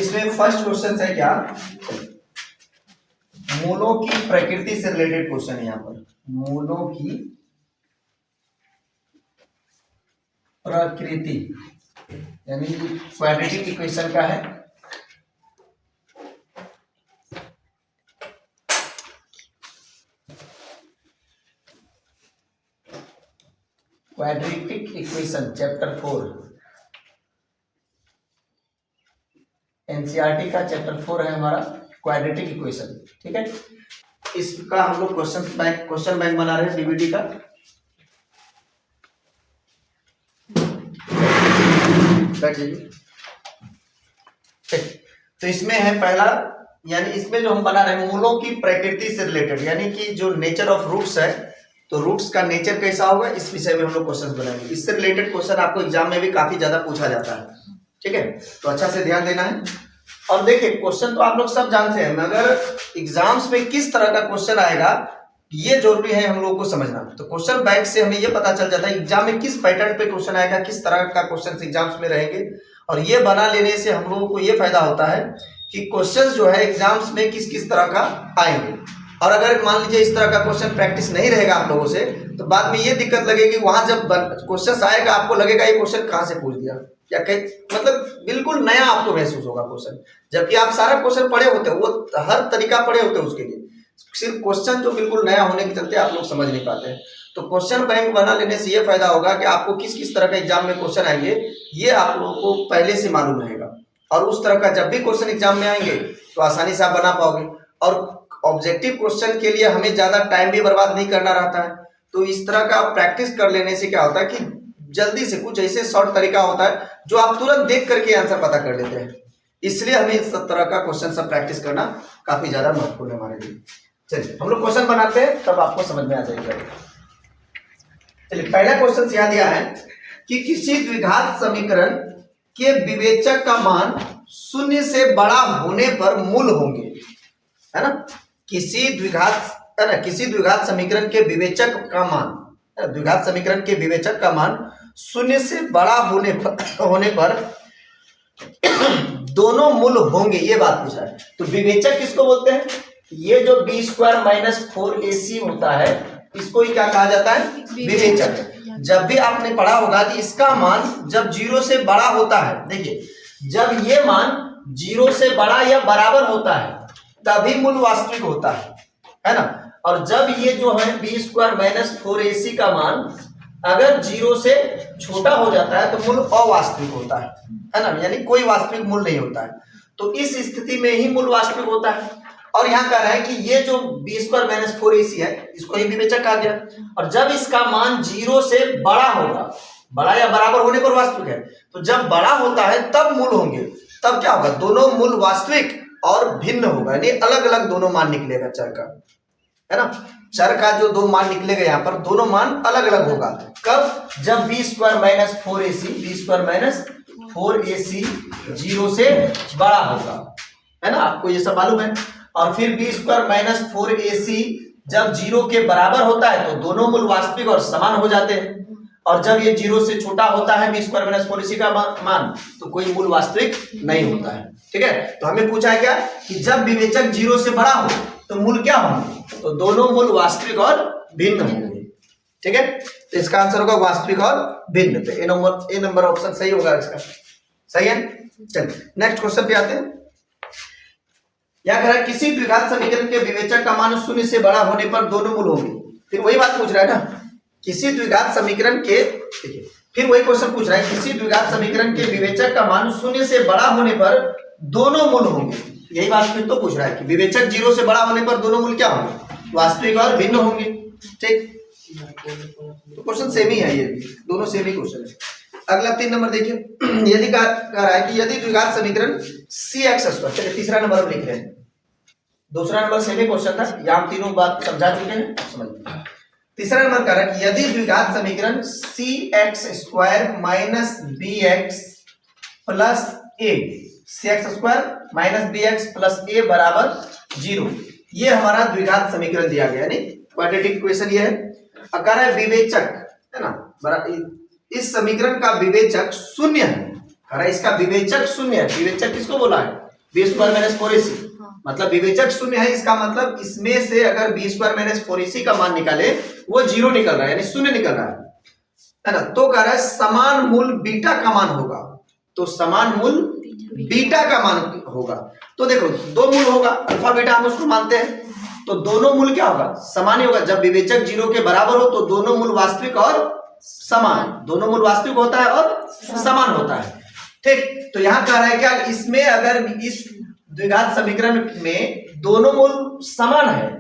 इसमें first question है क्या, मूलों की प्रकृति से रिलेटेड क्वेश्चन है। यहाँ पर मूलों की प्रकृति यानी क्वाड्रेटिक इक्वेशन का है। क्वाड्रेटिक इक्वेशन चैप्टर 4 एनसीईआरटी का चैप्टर 4 है हमारा क्वाड्रेटिक इक्वेशन। ठीक है, इसका हम लोग क्वेश्चन बैंक बना रहे हैं डीबीटी का। बैठ जाइए। तो इसमें है पहला, यानी इसमें जो हम बना रहे हैं मूलों की प्रकृति से रिलेटेड, यानी कि जो नेचर ऑफ रूट्स है, तो रूट्स का नेचर कैसा होगा इस विषय में हम लोग क्वेश्चन बनाएंगे। इससे रिलेटेड क्वेश्चन आपको एग्जाम में भी काफी ज्यादा पूछा जाता है। ठीक है, तो अच्छा से ध्यान देना है। और देखिए क्वेश्चन तो आप लोग सब जानते हैं, मगर एग्जाम्स में किस तरह का क्वेश्चन आएगा ये जरूरी है हम लोगों को समझना। तो क्वेश्चन बैंक से हमें ये पता चल जाता है एग्जाम में किस पैटर्न पे क्वेश्चन आएगा, किस तरह का क्वेश्चन एग्जाम्स में रहेंगे। और ये बना लेने से हम लोगों को ये फायदा होता है कि क्वेश्चन जो है एग्जाम्स में किस किस तरह का आएंगे। और अगर मान लीजिए इस तरह का क्वेश्चन प्रैक्टिस नहीं रहेगा आप लोगों से, तो बाद में ये दिक्कत लगेगी, वहां जब क्वेश्चन आएगा आपको लगेगा ये क्वेश्चन कहाँ से पूछ दिया, या मतलब बिल्कुल नया आपको महसूस होगा क्वेश्चन, जबकि आप सारा क्वेश्चन पढ़े होते हो, वो हर तरीका पढ़े होते हैं उसके लिए। सिर्फ क्वेश्चन जो बिल्कुल नया होने के चलते आप लोग समझ नहीं पाते हैं। तो क्वेश्चन बैंक बना लेने से ये फायदा होगा कि आपको किस किस तरह का एग्जाम में क्वेश्चन आएंगे ये आप लोगों को पहले से मालूम रहेगा, और उस तरह का जब भी क्वेश्चन एग्जाम में आएंगे तो आसानी से आप बना पाओगे। और ऑब्जेक्टिव क्वेश्चन के लिए हमें ज्यादा टाइम भी बर्बाद नहीं करना रहता है। तो इस तरह का प्रैक्टिस कर लेने से क्या होता है कि जल्दी से कुछ ऐसे शॉर्ट तरीका होता है जो आप तुरंत देख करके आंसर पता कर लेते हैं। इसलिए हमें इस तरह का क्वेश्चन सब प्रैक्टिस करना काफी ज्यादा महत्वपूर्ण है हमारे लिए। चलिए हम लोग क्वेश्चन बनाते हैं, तब आपको समझ में आ जाएगा। चलिए पहला क्वेश्चन यहाँ दिया है कि किसी द्विघात समीकरण के विवेचक का मान शून्य से बड़ा होने पर मूल होंगे, है ना। किसी द्विघात समीकरण के विवेचक का मान, द्विघात समीकरण के विवेचक का मान शून्य से बड़ा होने पर दोनों मूल होंगे, ये बात पूछा है। तो विवेचक किसको बोलते हैं? ये जो b स्क्वायर माइनस 4ac होता है इसको ही क्या कहा जाता है? विवेचक। जब भी आपने पढ़ा होगा कि इसका मान जब 0 से बड़ा होता है, देखिए जब ये मान 0 से बड़ा या बराबर होता है तभी मूल वास्तविक होता है ना। और जब ये जो है b स्क्वायर माइनस 4ac का मान अगर 0 से छोटा हो जाता है तो मूल अवास्तविक होता है ना, यानी कोई वास्तविक मूल नहीं होता है। तो इस स्थिति में ही मूल वास्तविक होता है। और यहाँ कह रहा है कि ये जो b स्क्वायर माइनस 4ac है इसको ही विवेचक कहा गया। और जब इसका मान 0 से बड़ा होगा, बड़ा या बराबर होने पर वास्तविक है, तो जब बड़ा होता है तब मूल होंगे। तब क्या होगा? दोनों मूल वास्तविक और भिन्न होगा, यानी अलग अलग दोनों मान निकलेगा चर का, है ना। चर का जो दो मान निकलेगा यहाँ पर दोनों मान अलग अलग होगा। कब? जब b स्क्वायर माइनस 4ac 0 से बड़ा होगा, है ना, आपको ये सब मालूम है। और फिर b स्क्वायर माइनस 4ac जब 0 के बराबर होता है तो दोनों मूल वास्तविक और समान हो जाते हैं। और जब ये 0 से छोटा होता है b स्क्वायर माइनस 4ac का मान तो कोई मूल वास्तविक नहीं होता है। ठीक है, तो हमें पूछा है क्या कि जब विवेचक 0 से बड़ा हो तो मूल क्या होंगे? तो दोनों मूल वास्तविक और भिन्न होंगे। ठीक है, तो इसका आंसर होगा वास्तविक और भिन्न। तो ए नंबर ऑप्शन सही होगा इसका। सही है। चलिए नेक्स्ट क्वेश्चन पे आते हैं। क्या कह रहा है? किसी द्विघात समीकरण के विवेचक का मान शून्य से बड़ा होने पर दोनों मूल होंगे। फिर वही बात पूछ रहा है ना, किसी द्विघात समीकरण के, देखिए फिर वही क्वेश्चन पूछ रहा है, किसी द्विघात समीकरण के विवेचक का मान शून्य से बड़ा होने पर दोनों मूल होंगे। यही बात फिर तो पूछ रहा है कि विवेचक 0 से बड़ा होने पर दोनों मूल क्या होंगे? वास्तविक और भिन्न होंगे। ठीक, तो क्वेश्चन सेम ही है, ये भी दोनों सेम ही क्वेश्चन है। अगला 3 नंबर देखिए, यदि कह रहा है कि यदि द्विघात समीकरण cx स्क्वायर, चलिए तीसरा नंबर लिख रहे हैं। दूसरा नंबर सेम ही क्वेश्चन था, यहाँ तीनों बात समझा चुके हैं, समझ लीजिए। तीसरा नंबर कह रहा है कि यदि द्विघात समीकरण cx square minus bx plus a, cx square minus bx plus a बराबर 0, ये हमारा द्विघात समीकरण दिया गया, यानी क्वाड्रेटिक इक्वेशन ये है। अगर है विवेचक, है ना, इस समीकरण का विवेचक शून्य है, इसका विवेचक शून्य है। विवेचक किसको बोला है? बी स्क्वायर माइनस 4ac, मतलब विवेचक शून्य है, इसका मतलब इसमें से अगर बी स्क्वायर माइनस 4ac का मान निकाले वो 0 निकल रहा है, यानी शून्य निकल रहा है ना। तो कह रहा है समान मूल बीटा का मान होगा, तो समान मूल बीटा का मान होगा। तो देखो दो मूल होगा, अल्फा बीटा हम उसको मानते हैं, तो दोनों मूल क्या होगा, समान ही होगा। जब विवेचक 0 के बराबर हो तो दोनों मूल वास्तविक और समान, दोनों मूल वास्तविक होता है और समान होता है, ठीक। तो यहां कह रहा है क्या, इसमें अगर इस द्विघात समीकरण में दोनों मूल समान है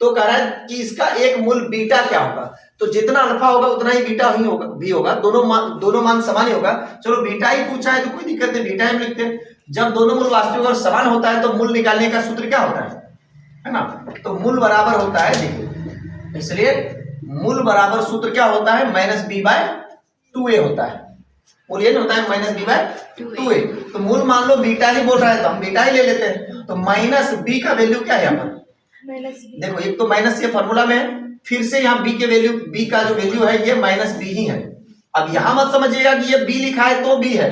तो कह रहा है कि इसका एक मूल बीटा क्या होगा, तो जितना अल्फा होगा उतना ही बीटा ही होगा, भी होगा, दोनों मान समान ही होगा। चलो बीटा ही पूछा है तो कोई दिक्कत नहीं, बीटा हम लिखते हैं। जब दोनों मूल वास्तविक और समान होता है तो मूल निकालने का सूत्र क्या होता है ना, तो मूल बराबर होता है, देखो इसलिए मूल बराबर सूत्र क्या होता है, माइनस बी बाय 2a होता है। मूल ये होता है माइनस बी बाय 2a, तो मूल मान लो बीटा ही बोल रहा है तो हम बीटा ही ले लेते हैं। तो माइनस बी का वैल्यू क्या है यहाँ पर, देखो एक तो माइनस ये फॉर्मूला में है, फिर से यहाँ बी के वैल्यू, बी का जो वैल्यू है ये माइनस बी ही है। अब यहां मत समझिएगा कि ये बी लिखा है तो बी है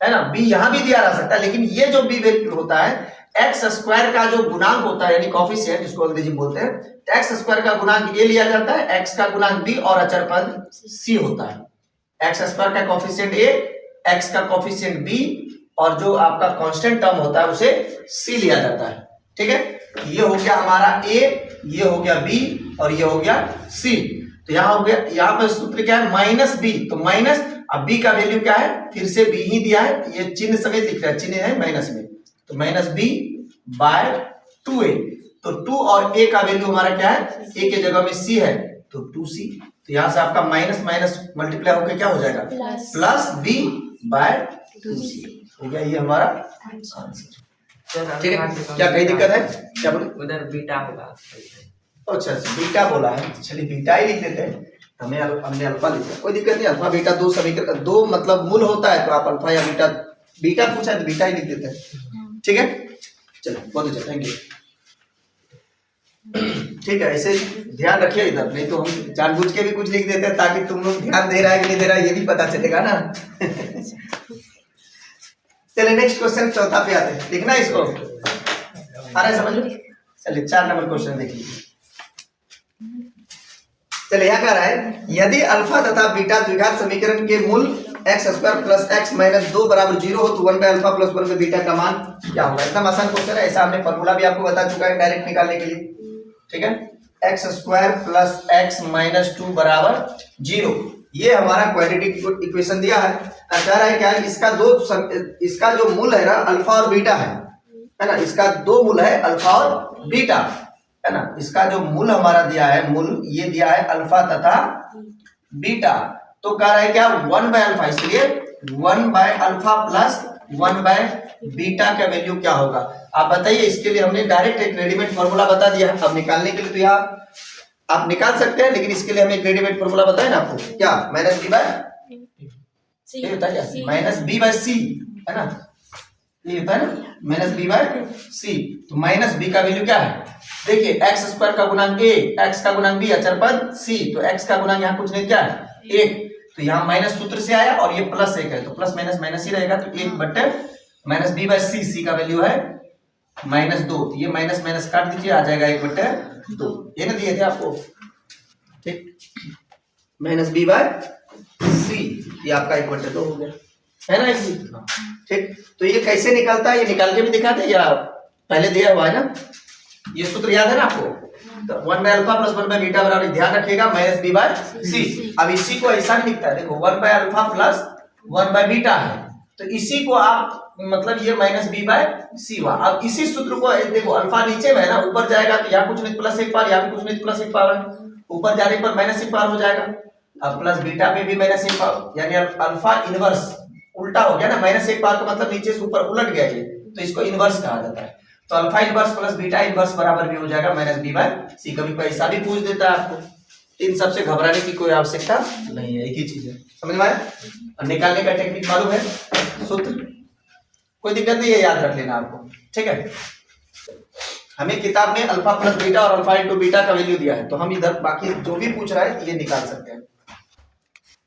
ना, बी यहां भी दिया रह सकता है, लेकिन ये जो बी वैल्यू होता है एक्स स्क्वायर का जो गुणांक होता है, यानी कॉफिशिएंट जिसको अंग्रेजी में बोलते हैं, एक्स स्क्वायर का गुणांक ए लिया जाता है, एक्स का गुणांक बी और अचर पद सी होता है। एक्स स्क्वायर का कॉफिशिएंट ए, एक्स का कॉफिशिएंट बी और जो आपका कांस्टेंट टर्म होता है उसे सी लिया जाता है, ठीक है। ये हो गया हमारा ए, ये हो गया बी और ये हो गया सी। तो यहां हो गया, यहां पर सूत्र क्या है, माइनस बी, तो माइनस, अब बी का वैल्यू क्या है, फिर से बी ही दिया है, ये चिन्ह समेत दिख रहा है, चिन्ह है माइनस में, तो माइनस बी बाय 2a, तो 2 और a का वैल्यू हमारा क्या है, a के जगह में c है तो 2c, तो यहां से आपका माइनस माइनस मल्टीप्लाई होकर क्या हो जाएगा, प्लस b बाय 2c हो गया, ये हमारा आंसर, ठीक है। क्या कहीं दिक्कत है, क्या बोले, उधर बीटा होगा, अच्छा बीटा बोला है, चलिए बीटा ही लिख देते हैं, हमने अल्फा लिखा, कोई दिक्कत नहीं, अल्फा बीटा दो समीकरण, दो मतलब मूल होता है तो आप अल्फा या बीटा, बीटा पूछा है तो बीटा ही लिख देते हैं, ठीक है। चलो बहुत अच्छा, थैंक यू, ठीक है। ऐसे ध्यान रखिए इधर, नहीं तो हम जानबूझ के भी कुछ लिख देते हैं ताकि तुम लोग ध्यान दे रहा है कि नहीं दे रहा है ये भी पता चलेगा ना। चलिए नेक्स्ट क्वेश्चन, चौथा पे आते हैं, लिखना है इसको, आ रहा है समझ में। चलिए 4 नंबर क्वेश्चन देख लीजिए। चलिए यहाँ कह रहा है यदि अल्फा तथा बीटा द्विघात समीकरण के मूल x square plus x minus 2 बराबर 0 हो तो 1 by alpha plus 1 by beta का मान क्या होगा। एकदम आसान क्वेश्चन है, ऐसा हमने फॉर्मूला भी आपको बता चुका है डायरेक्ट निकालने के लिए, ठीक है। X square plus x minus 2 बराबर 0, ये हमारा क्वाड्रेटिक इक्वेशन दिया है। कह रहा है क्या, इसका जो मूल है ना अल्फा और बीटा है ना, इसका दो मूल है अल्फा और बीटा है ना, इसका जो मूल हमारा दिया है, मूल ये दिया है अल्फा तथा बीटा, तो कह रहा है क्या 1 बाय अल्फा, इसलिए 1 by alpha plus 1 by beta का वैल्यू क्या होगा। आप बताइए, इसके लिए हमने डायरेक्ट एक रेडीमेड फॉर्मूला बता दिया है, अब निकालने के लिए तो यहाँ आप निकाल सकते हैं, लेकिन इसके लिए हमें एक रेडीमेड फॉर्मूला बताया ना आपको, क्या माइनस बी बाय सी होता है, माइनस बी बाय सी है ना, ये होता है ना माइनस बी बाय सी, तो माइनस बी का वैल्यू क्या है, देखिए एक्स स्क्वायर का गुणांक ए, एक्स का गुणांक बी, अचर पद सी, तो एक्स का गुणांक यहाँ कुछ नहीं क्या है 1, तो यहाँ माइनस सूत्र से आया और ये प्लस 1 है तो प्लस माइनस माइनस ही रहेगा, तो 1 बटे माइनस बी बाय सी, सी का वैल्यू है माइनस 2, तो ये माइनस माइनस काट दीजिए आ जाएगा 1 बटे 2, ये ना दिए थे आपको, ठीक, माइनस बी बाय सी, ये आपका 1 बटे 2 हो गया है ना, ठीक। तो ये कैसे निकलता है, ये निकाल के भी दिखाते हैं या पहले दिया हुआ है ना, ये सूत्र याद है ना आपको, तो 1 by alpha plus 1 by beta बराबर, ध्यान रखिएगा माइनस बी बाय सी। अब इसी को ऐसा भी लिखता है, देखो 1 by alpha plus 1 by beta है, तो इसी को आप मतलब ये माइनस बी बाय सी हुआ। अब इसी सूत्र को देखो, अल्फा नीचे में है ना, ऊपर जाएगा तो यहाँ कुछ नहीं प्लस 1 पावर, यहाँ भी कुछ नहीं प्लस 1 पावर है, ऊपर जाने पर माइनस 1 पावर हो जाएगा, अब प्लस बीटा पे भी माइनस 1 पावर, यानी अल्फा इनवर्स उल्टा हो गया ना, माइनस 1 पावर का मतलब नीचे से ऊपर उलट गया ये, तो इसको इनवर्स कहा जाता है। तो alpha inverse plus beta inverse बराबर भी हो जाएगा माइनस बी बाय सी। कभी पैसा भी पूछ देता है आपको, इन सबसे घबराने की कोई आवश्यकता नहीं है, एक ही चीज है, समझ में आया। और निकालने का टेक्निक मालूम है, सूत्र कोई दिक्कत नहीं है, याद रख लेना आपको, ठीक है। हमें किताब में अल्फा प्लस बीटा और अल्फा इंटू बीटा का वैल्यू दिया है, तो हम इधर बाकी जो भी पूछ रहा है ये निकाल सकते हैं,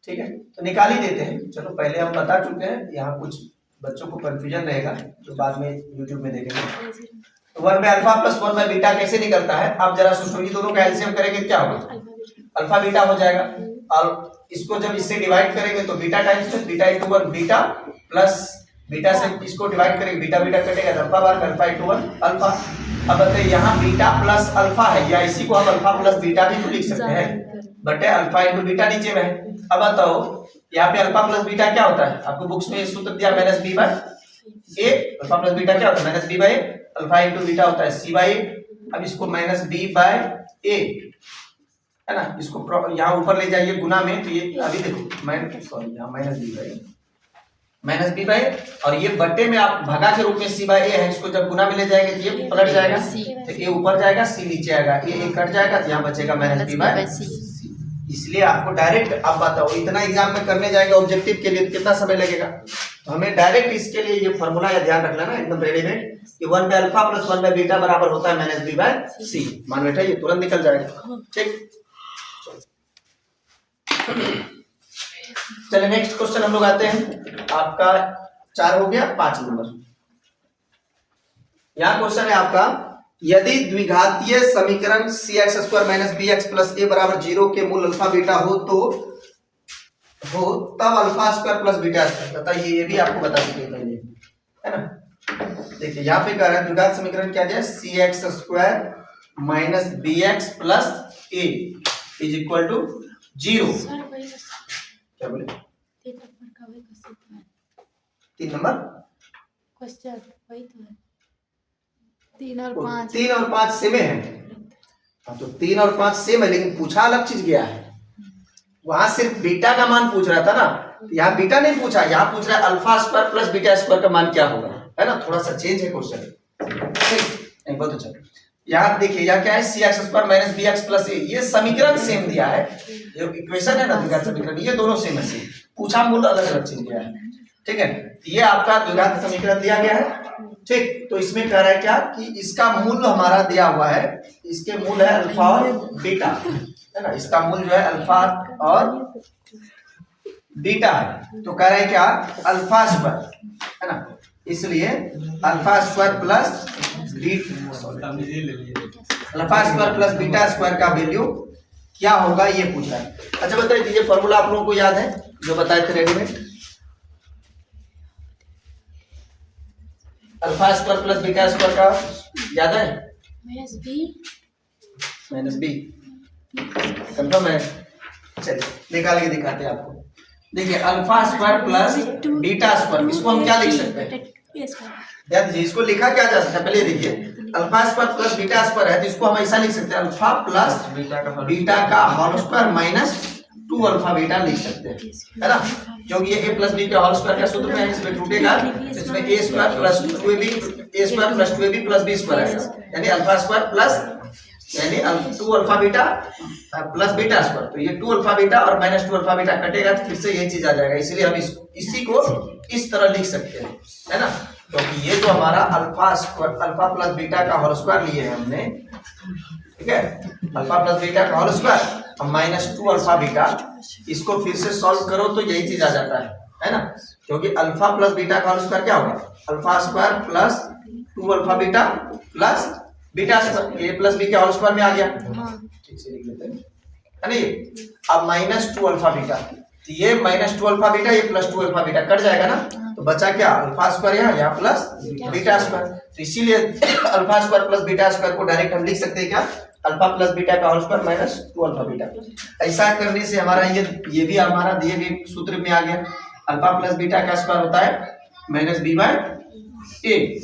ठीक है। तो निकाल ही देते हैं, चलो पहले हम बता चुके हैं, यहाँ कुछ बच्चों को कंफ्यूजन रहेगा जो बाद में यूट्यूब में देखेंगे। तो 1 by alpha plus 1 by beta कैसे निकलता है, आप जरा सोचो, ये दोनों का एलसीएम करेंगे क्या होगा, अल्फा बीटा हो जाएगा, और इसको जब इससे डिवाइड करेंगे तो बीटा टाइम्स में beta into 1 beta plus beta से इसको डिवाइड करेंगे, बीटा बीटा कटेगा तो alpha bar alpha into 1 alpha. अब बताइए यहाँ बीटा प्लस अल्फा है, या इसी को हम अल्फा प्लस बीटा भी तो लिख सकते हैं, बटे अल्फा इंटू बीटा नीचे में है। अब बताओ यहाँ पे अल्फा प्लस बीटा क्या होता है, आपको बुक्स में सूत्र दिया minus B by A, alpha plus beta क्या होता है minus B by A, alpha into beta होता है सी बाय ए। अब इसको माइनस बी बाय ए है ना, इसको यहाँ ऊपर ले जाइए गुना में, तो ये अभी देखो माइनस बी बाय और ये बट्टे में आप भगा के रूप में सी बाय ए है, इसको जब गुना में ले जाएंगे तो ये पलट जाएगा, तो ए ऊपर जाएगा सी नीचे आएगा, ये कट जाएगा तो यहाँ बचेगा माइनस बी बाय सी। इसलिए आपको डायरेक्ट, अब बताओ इतना एग्जाम में करने जाएगा ऑब्जेक्टिव के लिए कितना समय लगेगा, तो हमें डायरेक्ट इसके लिए ये फॉर्मूला या ध्यान रखना ना एकदम रेडीमेड कि 1 by alpha plus 1 by beta बराबर होता है माइनस बी बाय सी। मान बैठा ये तुरंत निकल जाएगा। ठीक, चलिए नेक्स्ट क्वेश्चन हम लोग आते हैं, आपका 4 हो गया, 5 नंबर। यहाँ क्वेश्चन है आपका, यदि द्विघातीय समीकरण cx² - bx + a बराबर 0 के मूल अल्फा बीटा हो तब alpha square plus beta square, बताइए, ये भी आपको बता चुके पहले है ना। देखिए यहाँ पे कह रहा है द्विघात समीकरण क्या दिया, cx² - bx + a = 0। क्या बोले, 3 नंबर क्वेश्चन वही तो है, 3 और 5 3 और 5 सेम है। हाँ, तो 3 और 5 सेम है, लेकिन पूछा अलग चीज गया है, वहां सिर्फ बीटा का मान पूछ रहा था ना, यहाँ बीटा नहीं पूछा, यहाँ पूछ रहा है alpha square plus beta square का मान क्या होगा, है ना, थोड़ा सा चेंज है क्वेश्चन। नहीं बहुत अच्छा, यहाँ देखिए यहाँ क्या है, cx² - bx + a, ये समीकरण सेम दिया है, जो इक्वेशन है ना द्विघात समीकरण, ये दोनों सेम है, पूछा मूल अलग अलग चीज दिया है। ठीक है, ये आपका द्विघात समीकरण दिया गया है। ठीक, तो इसमें कह रहा है क्या कि इसका मूल हमारा दिया हुआ है, इसके मूल है अल्फा और बीटा, है ना, इसका मूल जो है अल्फा और बीटा है, तो कह रहा है क्या अल्फा स्क्वायर, है ना, इसलिए alpha square plus alpha square plus beta square का वैल्यू क्या होगा ये पूछ रहा है। अच्छा बताइए दीजिए, फॉर्मूला आप लोगों को याद है जो बताए थे readymade, alpha square plus beta square का याद है, माइनस बी कंफर्म है। चलिए निकाल के दिखाते हैं आपको। देखिए alpha square plus beta square, इसको हम क्या लिख सकते हैं, याद दीजिए, इसको लिखा क्या जा सकता है, पहले देखिए alpha square plus beta square है, तो इसको हम ऐसा लिख सकते हैं, अल्फा प्लस बीटा का whole square minus 2 alpha beta लिख सकते हैं, है ना, क्योंकि ये a प्लस बी के होल स्क्वायर का सूत्र है, इसमें टूटेगा, इसमें a square plus 2ab plus b square आएगा, यानी अल्फा स्क्वायर प्लस यानी 2 alpha beta plus beta square, तो ये 2 अल्फा बीटा और माइनस 2 अल्फा बीटा कटेगा तो फिर से यही चीज आ जाएगा, इसलिए हम इसी को इस तरह लिख सकते हैं, है ना, क्योंकि ये तो हमारा अल्फा प्लस बीटा का होल स्क्वायर लिए है हमने, ठीक है, अल्फा प्लस बीटा का होल स्क्वायर और माइनस 2 अल्फा बीटा, इसको फिर से सॉल्व करो तो यही चीज आ जाता है ना, क्योंकि अल्फा प्लस बीटा का होल स्क्वायर क्या होगा, alpha square plus 2 alpha beta plus beta square, A plus B के होल स्क्वायर में आ गया, ठीक से लिख लेते हैं, है ना, ये अब माइनस 2 अल्फा बीटा, तो ये माइनस 2 अल्फा बीटा, ये प्लस 2 अल्फा बीटा कट जाएगा ना, तो बचा क्या अल्फा स्क्वायर यहाँ प्लस बीटा स्क्वायर, तो इसीलिए alpha square plus beta square को डायरेक्ट हम लिख सकते हैं क्या, अल्फा प्लस बीटा का whole square minus 2 alpha beta. ऐसा करने से हमारा ये भी हमारा दिए गए सूत्र में आ गया, अल्फा प्लस बीटा का स्क्वायर होता है minus B by A,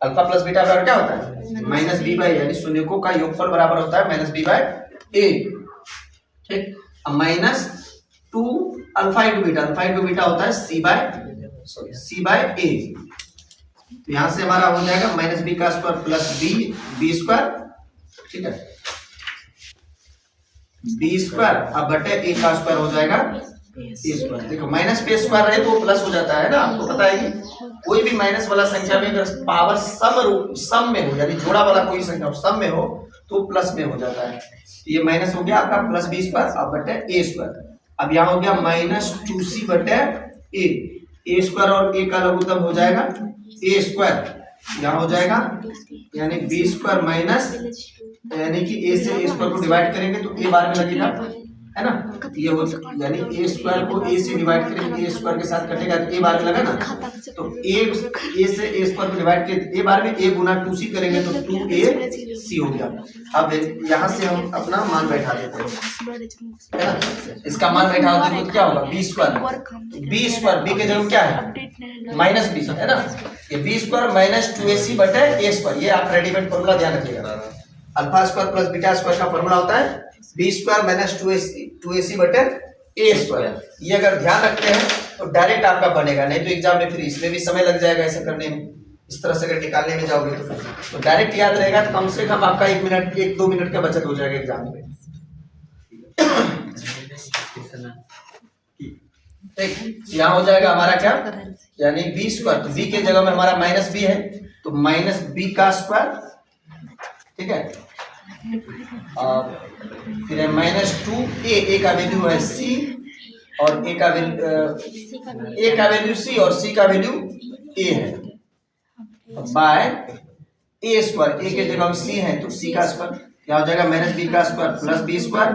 alpha plus beta बराबर क्या होता है माइनस बी बाय, यानी शून्यकों का योगफल बराबर होता है माइनस बी बाय ए। ठीक, अब माइनस 2 अल्फा इंटू बीटा होता है सी बाय ए, तो यहां से हमारा हो जाएगा माइनस बी का स्क्वायर प्लस बी स्क्वायर, ठीक है, बी स्क्वायर अब बटे ए का स्क्वायर हो जाएगा ए स्क्वायर। देखो माइनस पे स्क्वायर रहे तो प्लस हो जाता है ना, आपको पता है कि कोई भी माइनस वाला संख्या में अगर पावर सम में हो, यानी जोड़ा वाला कोई संख्या सम में हो तो प्लस में हो जाता है, तो ये माइनस हो गया आपका प्लस बी स्क्वायर अब बटे ए स्क्वायर। अब यहाँ हो गया माइनस 2c बटे ए, ए स्क्वायर और ए का लघुत्तम हो जाएगा ए स्क्वायर, यहाँ हो जाएगा यानी बी स्क्वायर माइनस, यानी कि ए से ए स्क्वायर को डिवाइड करेंगे तो ए बार में लगेगा, है ना, ये हो यानी ए स्क्वायर को ए से डिवाइड करेंगे, ए स्क्वायर के साथ कटेगा तो ए बार में लगा ना, तो ए से ए स्क्वायर को डिवाइड करके ए बार में ए गुना 2c करेंगे तो 2ac हो गया। अब यहाँ से हम अपना मान बैठा देते हैं, है ना, इसका मान बैठा देते तो क्या होगा बी स्क्वायर, बी के जगह क्या है माइनस बी, है ना, ये बी स्क्वायर माइनस 2ac बटे ए स्क्वायर, ये आप रेडीमेड फॉर्मूला ध्यान रखिएगा। Alpha square plus beta square का फॉर्मूला होता है बी स्क्वायर माइनस 2ac बटे ए स्क्वायर। ये अगर ध्यान रखते हैं तो डायरेक्ट आपका बनेगा, नहीं तो एग्जाम में फिर इसमें भी समय लग जाएगा ऐसा करने में, इस तरह से अगर निकालने में जाओगे तो डायरेक्ट याद रहेगा तो कम से कम आपका 1-2 मिनट का बचत हो जाएगा एग्जाम में। ठीक, यहाँ हो जाएगा हमारा क्या, यानी बी स्क्वायर, तो बी के जगह में हमारा माइनस बी है तो माइनस बी का स्क्वायर, ठीक है, और फिर माइनस 2a का वैल्यू है c और a का वैल्यू c और c का वैल्यू a है, बाय ए स्क्वायर, ए के जगह c है तो c का स्क्वायर, क्या हो जाएगा माइनस बी का square plus b square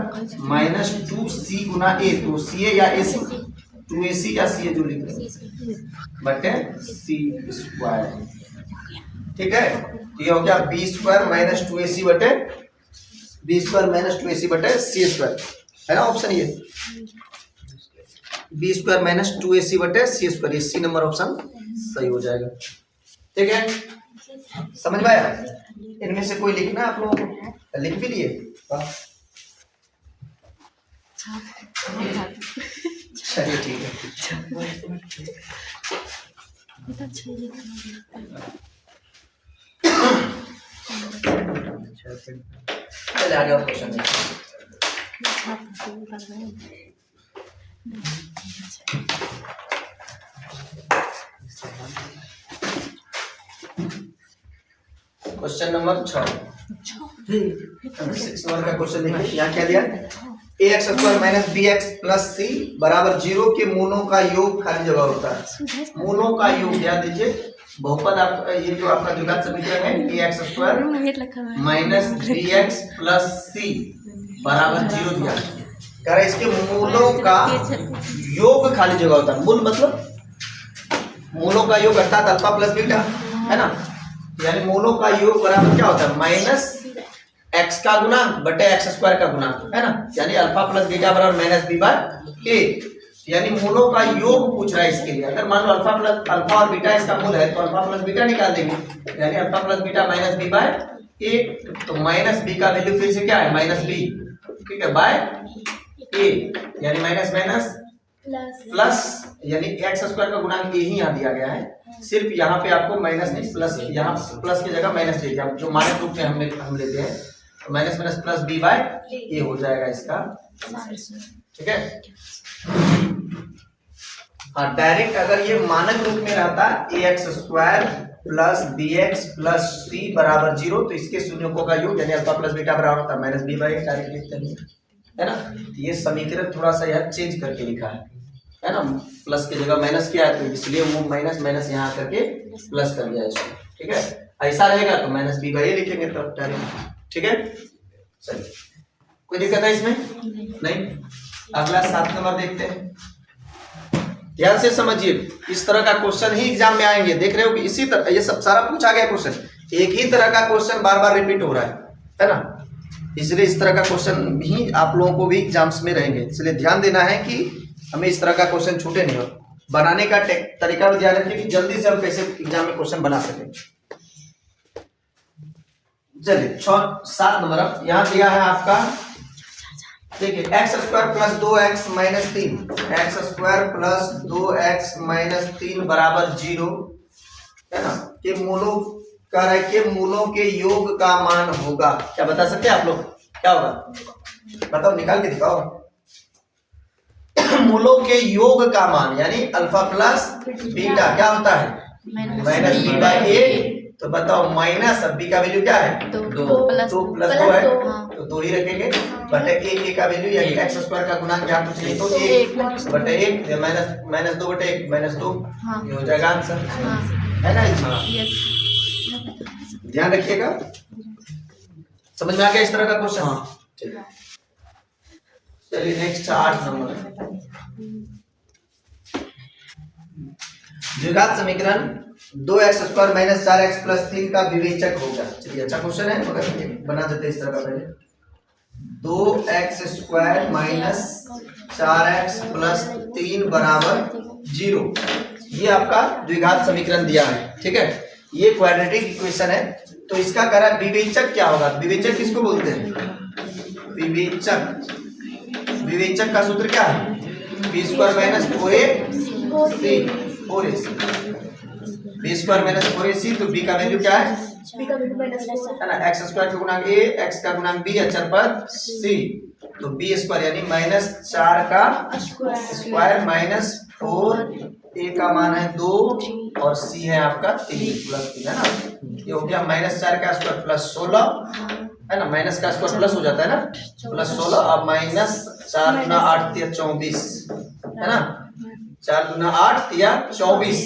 minus 2c गुना a, तो c है या ac, 2ac या c है जो लिख रहे हैं बटे c स्क्वायर, ठीक है, ये हो गया बी स्क्वायर माइनस 2ac बटे बी स्क्वायर माइनस 2ac बटे सी स्क्वायर, है ना ऑप्शन ये बी स्क्वायर माइनस 2ac बटे सी स्क्वायर, ये सी नंबर ऑप्शन सही हो जाएगा। ठीक है, समझ में आया? इनमें से कोई लिखना आप लोगों को, लिख भी लिए? चलिए ठीक है, चलिए आगे और क्वेश्चन क्वेश्चन नंबर 6 नंबर का क्वेश्चन देखिए, यहाँ क्या दिया, A X square minus B X plus C बराबर 0 के मूलों का योग खाली जगह होता है। मूलों का योग ध्यान दीजिए, बहुपद आप ये जो आपका द्विघात समीकरण है A X square minus B X plus C बराबर 0 दिया, कह रहा है इसके मूलों का योग खाली जगह होता है। मूल मतलब मूलों का योग अर्थात अल्फा प्लस बीटा, है ना, यानी मूलों का योग बराबर क्या होता है माइनस एक्स का गुना बटे एक्स स्क्वायर का गुना, है ना, यानी अल्फा प्लस बीटा बराबर माइनस बी बाय ए, यानी मूलों का योग पूछ रहा है इसके लिए। अगर मान लो अल्फा और बीटा इसका मूल है तो अल्फा प्लस बीटा निकाल देंगे, यानी alpha plus beta minus B by A, तो माइनस बी का वैल्यू फिर से क्या है माइनस बी, ठीक है, बाय ए, यानी माइनस माइनस प्लस, यानी एक्स स्क्वायर का गुणांक ए ही यहाँ दिया गया है, सिर्फ यहाँ पे आपको माइनस नहीं प्लस, यहाँ प्लस की जगह माइनस ले दिया, जो मानक रूप में हम लेते हैं, तो minus minus plus B by A हो जाएगा इसका, ठीक है। हाँ, डायरेक्ट अगर ये मानक रूप में रहता A X square plus B X plus C बराबर 0, तो इसके शून्यों का योग यानी अल्फा प्लस बीटा बराबर होता है माइनस बी बाई, डायरेक्ट लिखते हैं, है ना। ये समीकरण थोड़ा सा यह चेंज करके लिखा है ना, प्लस की जगह माइनस किया है तो इसलिए वो माइनस माइनस यहाँ करके प्लस कर दिया इसको, ठीक है। ऐसा रहेगा तो माइनस बी बाई लिखेंगे तब डायरेक्ट, ठीक है। चलिए, कोई दिक्कत है इसमें? नहीं। अगला 7 नंबर देखते हैं, ध्यान से समझिए, इस तरह का क्वेश्चन ही एग्जाम में आएंगे, देख रहे हो कि इसी तरह ये सब सारा पूछा गया क्वेश्चन, एक ही तरह का क्वेश्चन बार बार रिपीट हो रहा है ना, इसलिए इस तरह का क्वेश्चन भी आप लोगों को भी एग्जाम्स में रहेंगे, इसलिए ध्यान देना है कि हमें इस तरह का क्वेश्चन छूटे नहीं हो। बनाने का तरीका भी ध्यान रखिए कि जल्दी से हम कैसे एग्जाम में क्वेश्चन बना सकें। चलिए 7 नंबर यहाँ दिया है आपका, देखिए x square plus 2x minus 3, x square plus 2x minus 3 बराबर 0, है ना, के मूलों के मूलों के योग का मान होगा। क्या बता सकते हैं आप लोग, क्या होगा बताओ, निकाल के दिखाओ। मूलों के योग का मान यानी अल्फा प्लस बीटा क्या होता है माइनस बी बाई ए, तो बताओ माइनस बी का वैल्यू क्या है? दो। 2 प्लस तो दो। प्लस 2 है हाँ। तो 2 ही रखेंगे बटे ए का वैल्यू यानी एक्स स्क्वायर का गुणा क्या कुछ नहीं तो एक 1 बटे 1 माइनस 2 बटे 1 माइनस 2 हाँ। ये हो जाएगा आंसर हाँ। है ना इसमें? यस। ध्यान रखिएगा, समझ में आ गया इस तरह का क्वेश्चन? चलिए नेक्स्ट 8 नंबर द्विघात समीकरण 2x² माइनस 4x प्लस 3 का विवेचक होगा। चलिए अच्छा क्वेश्चन है मगर बना देते हैं इस तरह का पहले 2x² माइनस 4x प्लस 3 बराबर 0। ये आपका द्विघात समीकरण दिया है, ठीक है, ये क्वाड्रेटिक इक्वेशन है। तो इसका करा विवेचक क्या होगा? विवेचक किसको बोलते हैं? विवेचक, विवेचक का सूत्र क्या है? b² minus 4ac b² minus 4ac। तो b का वैल्यू क्या है? है ना, एक्स स्क्वायर का गुणांक a, x का गुणांक b, अचर पद c। तो b² यानी माइनस 4 का स्क्वायर माइनस 4, a का मान है 2 और c है आपका 3 प्लस 3 है ना। ये हो गया माइनस 4 का स्क्वायर प्लस 16 है ना, माइनस का स्क्वायर प्लस हो जाता है ना, प्लस 16 अब माइनस 4 गुना 8 या 24 है ना, 4 गुना 8 या 24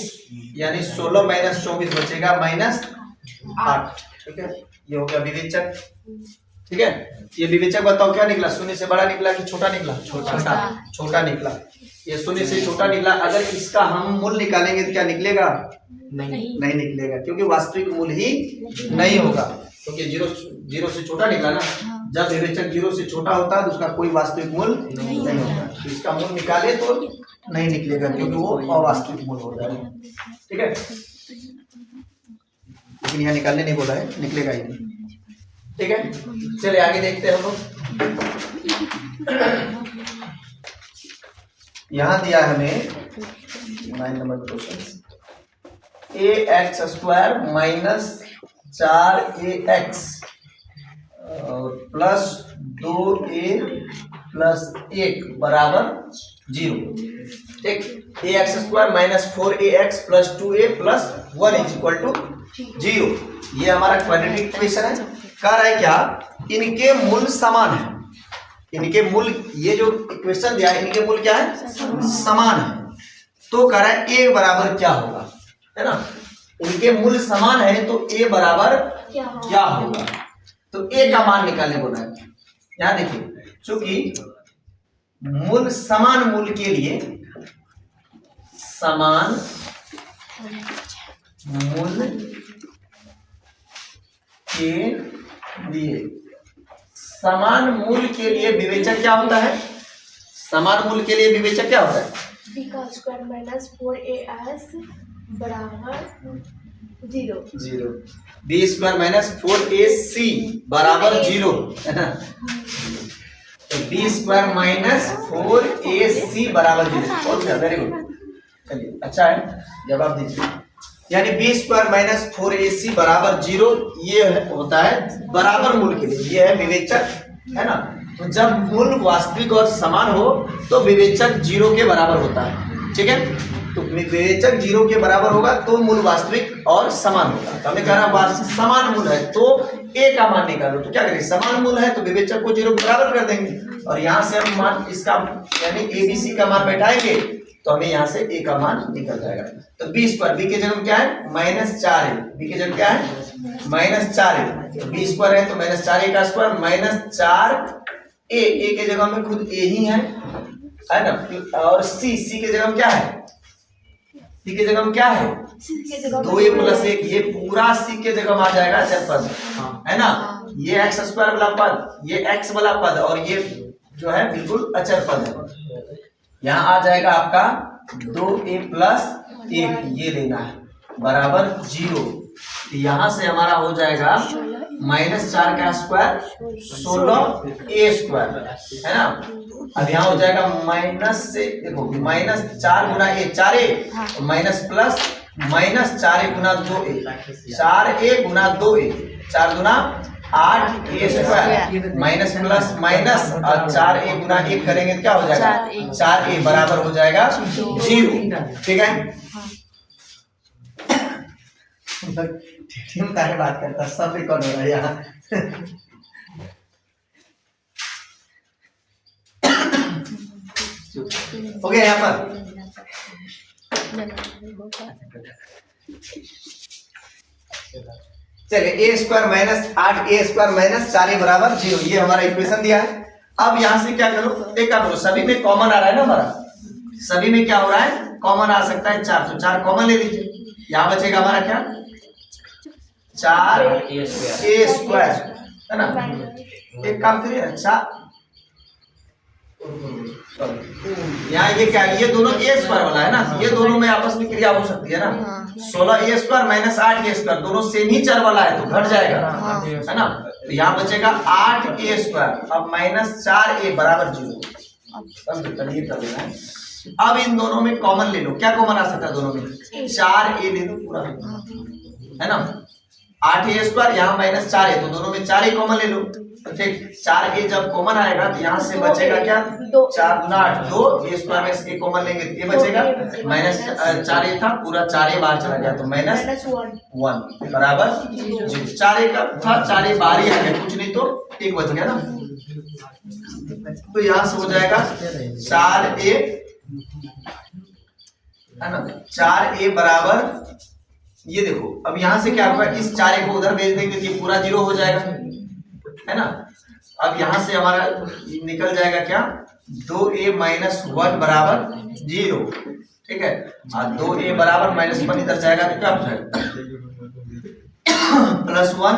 यानी 16 माइनस 24 बचेगा माइनस 8। ठीक है, ये हो गया विवेचक। ठीक है, ये विवेचक बताओ क्या निकला? शून्य से बड़ा निकला कि छोटा निकला? छोटा निकला। ये शून्य से छोटा निकला। अगर इसका हम मूल निकालेंगे तो क्या निकलेगा? नहीं निकलेगा, क्योंकि वास्तविक मूल ही नहीं होगा, क्योंकि जीरो से छोटा निकला ना। जब विवेचक 0 से छोटा होता है तो उसका कोई वास्तविक मूल नहीं होगा। तो इसका मूल निकाले तो नहीं निकलेगा, क्योंकि वो अवास्तविक मूल होता है। ठीक है, लेकिन यहाँ निकालने नहीं बोला है, निकलेगा ही नहीं। ठीक है, चलिए आगे देखते हैं हम लोग। यहाँ दिया हमें 9 number question, ax² minus 4ax plus 2a plus 1 बराबर 0। ठीक, ax² minus 4ax plus 2a plus 1 is equal to 0। ये हमारा क्वाड्रेटिक इक्वेशन है। कह रहा है क्या? इनके मूल समान है। इनके मूल, ये जो इक्वेशन दिया है इनके मूल क्या है? समान है। तो कह रहा है a बराबर क्या होगा, है ना। इनके मूल समान है तो a बराबर क्या होगा? तो a का मान निकालने बोला है। यहां देखिए, चूंकि मूल समान मूल के लिए, समान मूल के लिए, समान मूल के लिए विवेचक क्या होता है? समान मूल के लिए विवेचक क्या होता है? b² माइनस 4as बराबर 0। b² माइनस 4ac बराबर 0 है ना। तो b² माइनस 4ac बराबर 0। वेरी गुड, चलिए अच्छा है, जवाब दीजिए। यानी b² माइनस 4ac बराबर 0 ये होता है बराबर मूल के लिए, ये है विवेचक, है ना। तो जब मूल वास्तविक और समान हो तो विवेचक 0 के बराबर होता है। ठीक है, तो विवेचक 0 के बराबर होगा तो मूल वास्तविक और समान होगा। तो हमें कहना समान मूल है तो a का मान निकालो। तो क्या करें? समान मूल है तो विवेचक को 0 के बराबर कर देंगे, और यहाँ से हम मान इसका यानी abc का मान बैठाएंगे तो हमें यहाँ से a का मान निकल जाएगा। तो b² b के जगह क्या है? -4 है। b के जगह क्या है? -4 है। तो b² है तो -4a का स्क्वायर माइनस 4a, a के जगह में खुद a ही है ना। और c के जगह में क्या है? c के जगह में क्या है? 2a प्लस 1, ये पूरा c के जगह में आ जाएगा अचर पद, है ना। ये x² वाला पद, ये x वाला पद, और ये जो है बिल्कुल अचर पद है। यहाँ आ जाएगा आपका 2a प्लस 1, ये लेना है बराबर 0। यहाँ से हमारा हो जाएगा -4 का स्क्वायर 16a² है ना। अब यहाँ हो जाएगा माइनस से, देखो -4 गुना a 4a minus plus -4a Guna 2a, 4a Guna 2a, 4 Guna 8a² minus plus minus और 4a गुना 1 करेंगे तो क्या हो जाएगा? 4a बराबर हो जाएगा 0। ठीक है, टीटीएम का बात करता है, सब रिकॉर्ड हो रहा है यहाँ। हो गया यहाँ पर। चलिए ए square minus 8a² minus 4a बराबर 0, ये हमारा इक्वेशन दिया है। अब यहां से क्या करो, एक काम करो, सभी में कॉमन आ रहा है ना हमारा, सभी में क्या हो रहा है, कॉमन आ सकता है 4, तो 4 कॉमन ले लीजिए। यहां बचेगा हमारा क्या, 4a² है ना। एक काम करिए, अच्छा यहाँ ये क्या है, ये दोनों a² वाला है ना, ये दोनों में आपस में क्रिया हो सकती है ना। 16a² माइनस 8a² दोनों सेम ही चर वाला है तो घट जाएगा, है ना। तो यहाँ बचेगा 8a² अब माइनस 4a बराबर 0। अब इन दोनों में कॉमन ले लो, क्या कॉमन आ सकता है दोनों में, 4a ले लो पूरा, है ना। 8a² यहाँ माइनस 4a, तो दोनों में 4a कॉमन ले लो। ठीक, 4a जब कॉमन आएगा तो यहाँ से बचेगा क्या, 4 8 2 a² में से a कॉमन लेंगे तो ये बचेगा माइनस 4a था, पूरा 4a बाहर चला गया तो माइनस 1 बराबर 0। 4a का था, 4a बाहर ही आ गया, कुछ नहीं तो 1 बच गया ना। तो यहाँ से हो जाएगा 4a, है ना, 4a बराबर, ये देखो अब यहाँ से क्या होगा, इस 4a को उधर भेज देंगे तो ये पूरा 0 हो जाएगा, है ना। अब यहां से हमारा निकल जाएगा क्या, 2a माइनस 1 बराबर 0, ठीक है। और 2a बराबर माइनस 1 इधर जाएगा तो क्या हो जाएगा, प्लस 1,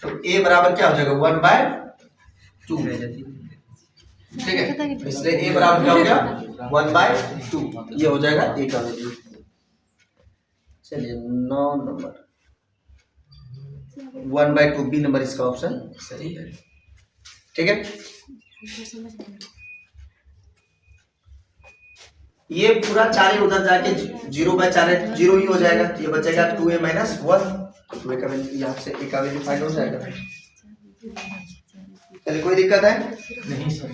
तो a बराबर क्या हो जाएगा 1/2, ठीक है। इसलिए a बराबर क्या हो गया 1/2, ये हो जाएगा a का वैल्यू। चलिए 9 नंबर 1/2 बी नंबर इसका ऑप्शन सही है, ठीक है। ये पूरा 4a उधर जाके 0/4 0 ही हो जाएगा, ये बचेगा 2a माइनस 1, तो 2a का वैल्यू यहाँ से a का वैल्यू फाइंड हो जाएगा। चलिए कोई दिक्कत है नहीं सर।